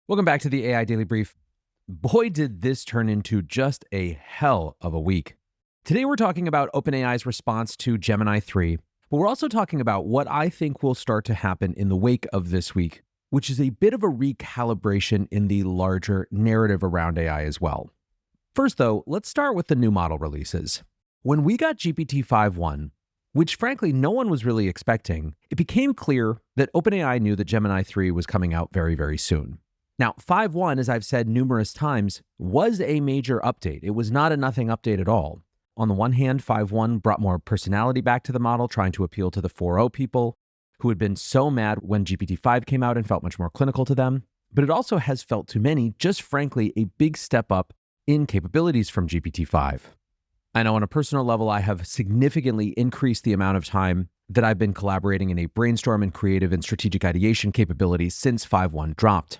Welcome back to the AI Daily Brief. Boy, did this turn into just a hell of a week. Today, we're talking about OpenAI's response to Gemini 3, but we're also talking about what I think will start to happen in the wake of this week, which is a bit of a recalibration in the larger narrative around AI as well. First, though, let's start with the new model releases. When we got GPT-5.1, which frankly no one was really expecting, it became clear that OpenAI knew that Gemini 3 was coming out very, very soon. Now, 5.1, as I've said numerous times, was a major update. It was not a nothing update at all. On the one hand, 5.1 brought more personality back to the model, trying to appeal to the 4.0 people who had been so mad when GPT-5 came out and felt much more clinical to them. But it also has felt to many, just frankly, a big step up in capabilities from GPT-5. I know on a personal level, I have significantly increased the amount of time that I've been collaborating in a brainstorm and creative and strategic ideation capabilities since 5.1 dropped.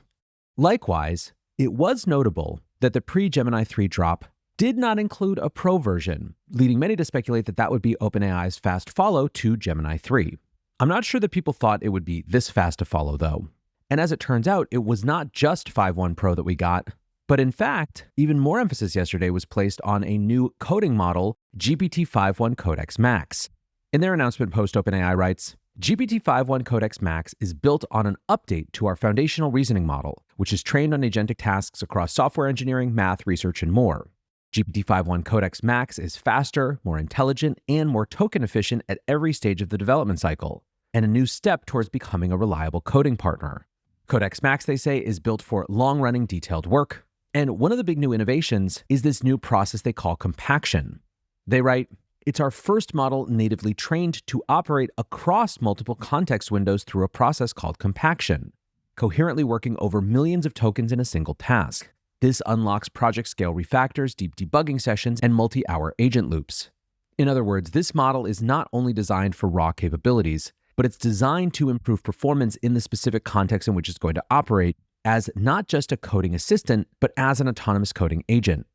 Likewise, it was notable that the pre-Gemini 3 drop did not include a Pro version, leading many to speculate that that would be OpenAI's fast follow to Gemini 3. I'm not sure that people thought it would be this fast to follow, though. And as it turns out, it was not just 5.1 Pro that we got, but in fact, even more emphasis yesterday was placed on a new coding model, GPT-5.1 Codex Max. In their announcement post, OpenAI writes, GPT-5.1 Codex Max is built on an update to our foundational reasoning model, which is trained on agentic tasks across software engineering, math, research, and more. GPT-5.1 Codex Max is faster, more intelligent, and more token efficient at every stage of the development cycle, and a new step towards becoming a reliable coding partner. Codex Max, they say, is built for long-running detailed work, and one of the big new innovations is this new process they call compaction. They write, "It's our first model natively trained to operate across multiple context windows through a process called compaction, coherently working over millions of tokens in a single task. This unlocks project-scale refactors, deep debugging sessions, and multi-hour agent loops." In other words, this model is not only designed for raw capabilities, but it's designed to improve performance in the specific context in which it's going to operate as not just a coding assistant, but as an autonomous coding agent.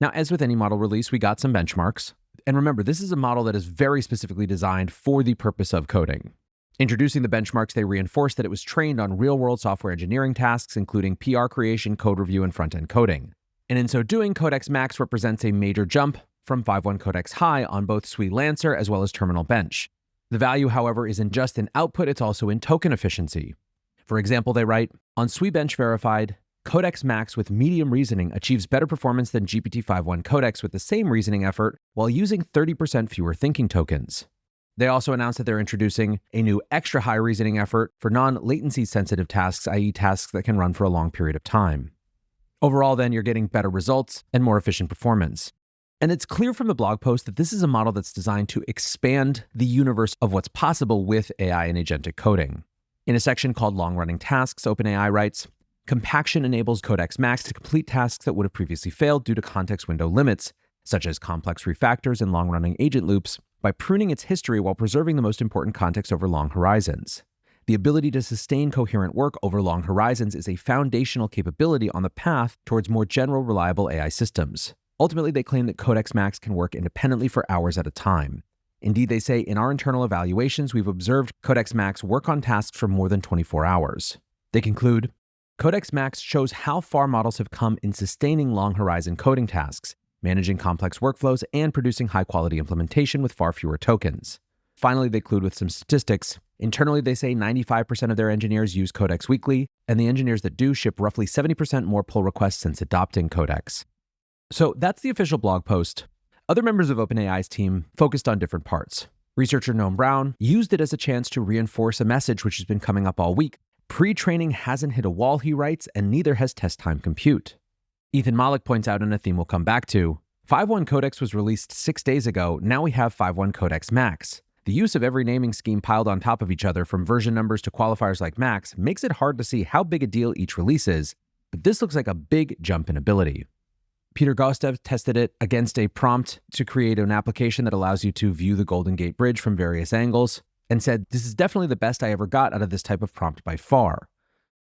Now, as with any model release, we got some benchmarks. And remember, this is a model that is very specifically designed for the purpose of coding. Introducing the benchmarks, they reinforced that it was trained on real-world software engineering tasks, including PR creation, code review, and front-end coding. And in so doing, Codex Max represents a major jump from 5.1 Codex High on both SWE Lancer as well as Terminal Bench. The value, however, isn't just in output, it's also in token efficiency. For example, they write, on SWE Bench Verified, Codex Max with medium reasoning achieves better performance than GPT-5.1 Codex with the same reasoning effort while using 30% fewer thinking tokens. They also announced that they're introducing a new extra high reasoning effort for non-latency sensitive tasks, i.e. tasks that can run for a long period of time. Overall, then, you're getting better results and more efficient performance. And it's clear from the blog post that this is a model that's designed to expand the universe of what's possible with AI and agentic coding. In a section called Long-Running Tasks, OpenAI writes, Compaction enables Codex Max to complete tasks that would have previously failed due to context window limits, such as complex refactors and long-running agent loops, by pruning its history while preserving the most important context over long horizons. The ability to sustain coherent work over long horizons is a foundational capability on the path towards more general, reliable AI systems. Ultimately, they claim that Codex Max can work independently for hours at a time. Indeed, they say, in our internal evaluations, we've observed Codex Max work on tasks for more than 24 hours. They conclude, Codex Max shows how far models have come in sustaining long horizon coding tasks, managing complex workflows, and producing high-quality implementation with far fewer tokens. Finally, they conclude with some statistics. Internally, they say 95% of their engineers use Codex weekly, and the engineers that do ship roughly 70% more pull requests since adopting Codex. So that's the official blog post. Other members of OpenAI's team focused on different parts. Researcher Noam Brown used it as a chance to reinforce a message which has been coming up all week. Pre-training hasn't hit a wall, he writes, and neither has test time compute. Ethan Malik points out in a theme we'll come back to, 5.1 Codex was released 6 days ago, now we have 5.1 Codex Max. The use of every naming scheme piled on top of each other from version numbers to qualifiers like Max makes it hard to see how big a deal each release is, but this looks like a big jump in ability. Peter Gostev tested it against a prompt to create an application that allows you to view the Golden Gate Bridge from various angles, and said, this is definitely the best I ever got out of this type of prompt by far.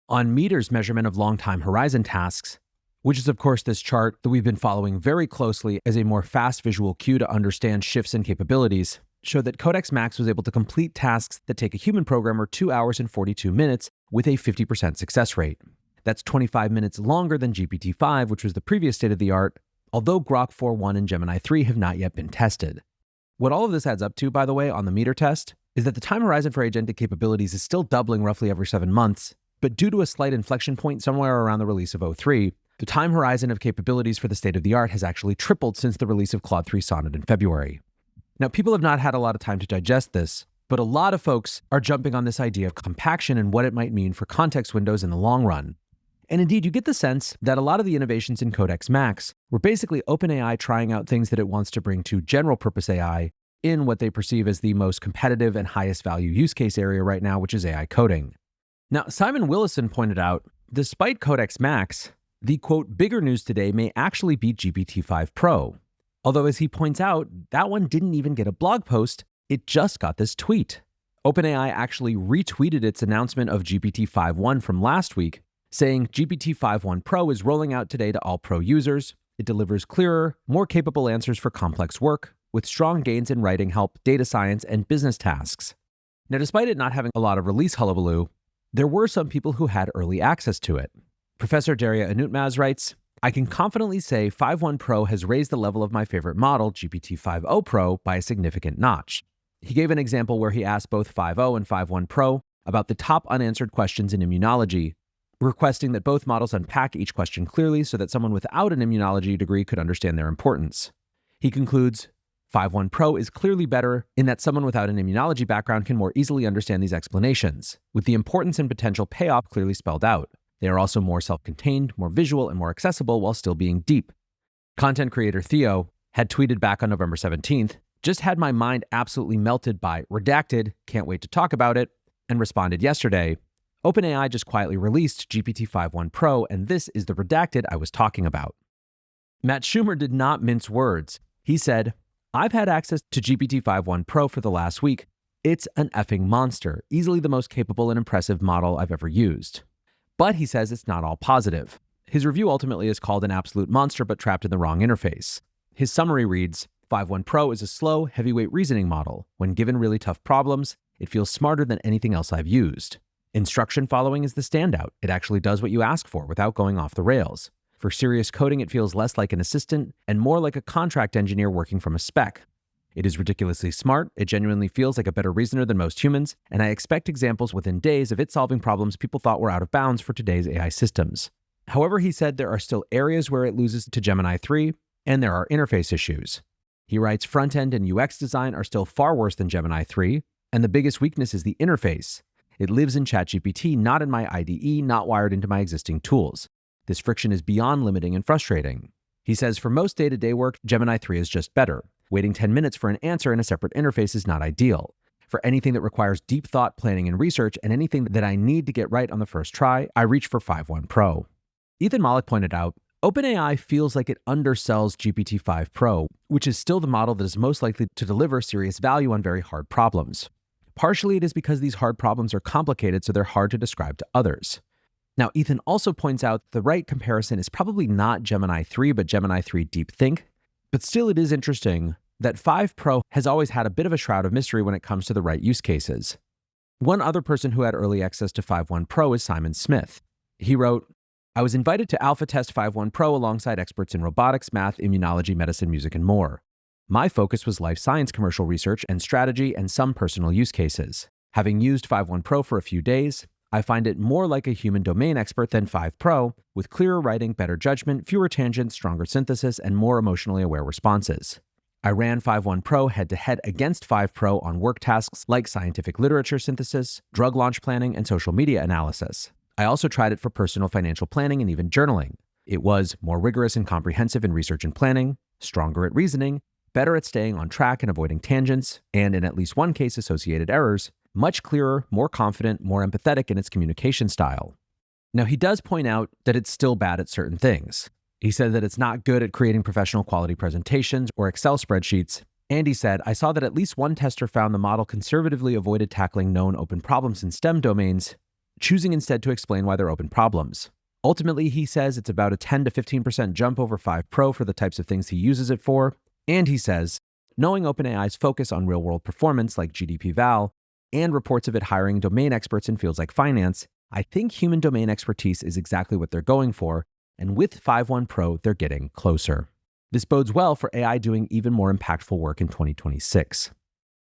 On Meter's measurement of long time horizon tasks, which is of course this chart that we've been following very closely as a more fast visual cue to understand shifts in capabilities, showed that Codex Max was able to complete tasks that take a human programmer 2 hours and 42 minutes with a 50% success rate. That's 25 minutes longer than GPT-5, which was the previous state-of-the-art, although Grok 4.1 and Gemini 3 have not yet been tested. What all of this adds up to, by the way, on the meter test, is that the time horizon for agentic capabilities is still doubling roughly every 7 months, but due to a slight inflection point somewhere around the release of O3, the time horizon of capabilities for the state-of-the-art has actually tripled since the release of Claude 3 Sonnet in February. Now, people have not had a lot of time to digest this, but a lot of folks are jumping on this idea of compaction and what it might mean for context windows in the long run. And indeed, you get the sense that a lot of the innovations in Codex Max were basically OpenAI trying out things that it wants to bring to general purpose AI in what they perceive as the most competitive and highest value use case area right now, which is AI coding. Now, Simon Willison pointed out, despite Codex Max, the quote, bigger news today may actually be GPT-5 Pro. Although, as he points out, that one didn't even get a blog post, it just got this tweet. OpenAI actually retweeted its announcement of GPT-5.1 from last week, saying GPT-5.1 Pro is rolling out today to all Pro users. It delivers clearer, more capable answers for complex work, with strong gains in writing help, data science, and business tasks. Now, despite it not having a lot of release hullabaloo, there were some people who had early access to it. Professor Daria Anutmaz writes, I can confidently say 5.1 Pro has raised the level of my favorite model, GPT-5.0 Pro, by a significant notch. He gave an example where he asked both 5.0 and 5.1 Pro about the top unanswered questions in immunology, requesting that both models unpack each question clearly so that someone without an immunology degree could understand their importance. He concludes, 5.1 Pro is clearly better in that someone without an immunology background can more easily understand these explanations, with the importance and potential payoff clearly spelled out. They are also more self-contained, more visual, and more accessible while still being deep. Content creator Theo had tweeted back on November 17th, just had my mind absolutely melted by redacted, can't wait to talk about it, and responded yesterday, OpenAI just quietly released GPT-5.1 Pro, and this is the redacted I was talking about. Matt Schumer did not mince words. He said, I've had access to GPT-5.1 Pro for the last week. It's an effing monster, easily the most capable and impressive model I've ever used. But he says it's not all positive. His review ultimately is called an absolute monster but trapped in the wrong interface. His summary reads, 5.1 Pro is a slow, heavyweight reasoning model. When given really tough problems, it feels smarter than anything else I've used. Instruction following is the standout. It actually does what you ask for without going off the rails. For serious coding, it feels less like an assistant and more like a contract engineer working from a spec. It is ridiculously smart, it genuinely feels like a better reasoner than most humans, and I expect examples within days of it solving problems people thought were out of bounds for today's AI systems. However, he said there are still areas where it loses to Gemini 3, and there are interface issues. He writes, front-end and UX design are still far worse than Gemini 3, and the biggest weakness is the interface. It lives in ChatGPT, not in my IDE, not wired into my existing tools. This friction is beyond limiting and frustrating. He says, for most day-to-day work, Gemini 3 is just better. Waiting 10 minutes for an answer in a separate interface is not ideal. For anything that requires deep thought, planning, and research, and anything that I need to get right on the first try, I reach for 5.1 Pro. Ethan Mollick pointed out, OpenAI feels like it undersells GPT-5 Pro, which is still the model that is most likely to deliver serious value on very hard problems. Partially, it is because these hard problems are complicated, so they're hard to describe to others. Now, Ethan also points out the right comparison is probably not Gemini 3, but Gemini 3 Deep Think. But still, it is interesting that 5 Pro has always had a bit of a shroud of mystery when it comes to the right use cases. One other person who had early access to 5.1 Pro is Simon Smith. He wrote, I was invited to alpha test 5.1 Pro alongside experts in robotics, math, immunology, medicine, music, and more. My focus was life science commercial research and strategy and some personal use cases. Having used 5.1 Pro for a few days, I find it more like a human domain expert than 5 Pro, with clearer writing, better judgment, fewer tangents, stronger synthesis, and more emotionally aware responses. I ran 5.1 Pro head-to-head against 5 Pro on work tasks like scientific literature synthesis, drug launch planning, and social media analysis. I also tried it for personal financial planning and even journaling. It was more rigorous and comprehensive in research and planning, stronger at reasoning, better at staying on track and avoiding tangents, and in at least one case associated errors, much clearer, more confident, more empathetic in its communication style. Now, he does point out that it's still bad at certain things. He said that it's not good at creating professional quality presentations or Excel spreadsheets. And he said, I saw that at least one tester found the model conservatively avoided tackling known open problems in STEM domains, choosing instead to explain why they're open problems. Ultimately, he says it's about a 10 to 15% jump over 5 Pro for the types of things he uses it for. And he says, knowing OpenAI's focus on real-world performance like GDP Val, and reports of it hiring domain experts in fields like finance, I think human domain expertise is exactly what they're going for, and with 5.1 Pro, they're getting closer. This bodes well for AI doing even more impactful work in 2026.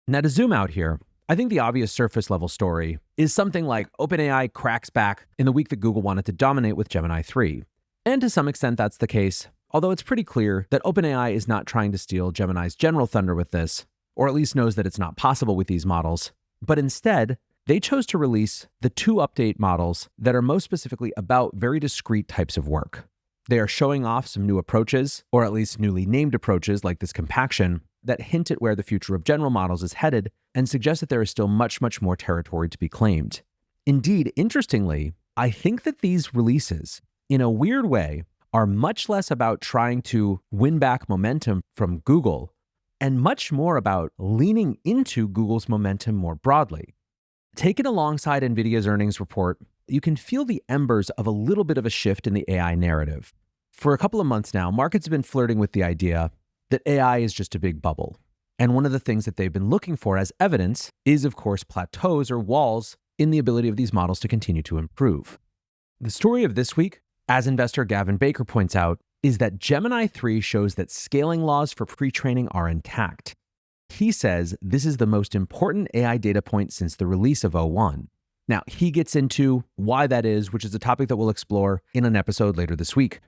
Now, to zoom out here, I think the obvious surface level story is something like OpenAI cracks back in the week that Google wanted to dominate with Gemini 3. And to some extent, that's the case, although it's pretty clear that OpenAI is not trying to steal Gemini's general thunder with this, or at least knows that it's not possible with these models, but instead, they chose to release the 2 update models that are most specifically about very discrete types of work. They are showing off some new approaches, or at least newly named approaches like this compaction, that hint at where the future of general models is headed and suggest that there is still much, much more territory to be claimed. Indeed, interestingly, I think that these releases, in a weird way, are much less about trying to win back momentum from Google and much more about leaning into Google's momentum more broadly. Taken alongside NVIDIA's earnings report, you can feel the embers of a little bit of a shift in the AI narrative. For a couple of months now, markets have been flirting with the idea that AI is just a big bubble. And one of the things that they've been looking for as evidence is, of course, plateaus or walls in the ability of these models to continue to improve. The story of this week, as investor Gavin Baker points out, is that Gemini 3 shows that scaling laws for pre-training are intact. He says this is the most important AI data point since the release of O1. Now, he gets into why that is, which is a topic that we'll explore in an episode later this week.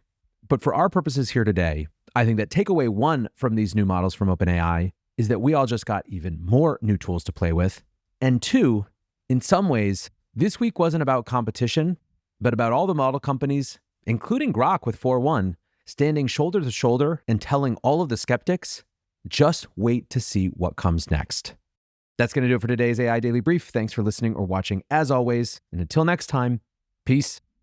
But for our purposes here today, I think that takeaway 1 from these new models from OpenAI is that we all just got even more new tools to play with. And 2, in some ways, this week wasn't about competition, but about all the model companies, including Grok with 4.1, standing shoulder to shoulder and telling all of the skeptics, just wait to see what comes next. That's going to do it for today's AI Daily Brief. Thanks for listening or watching as always. And until next time, peace.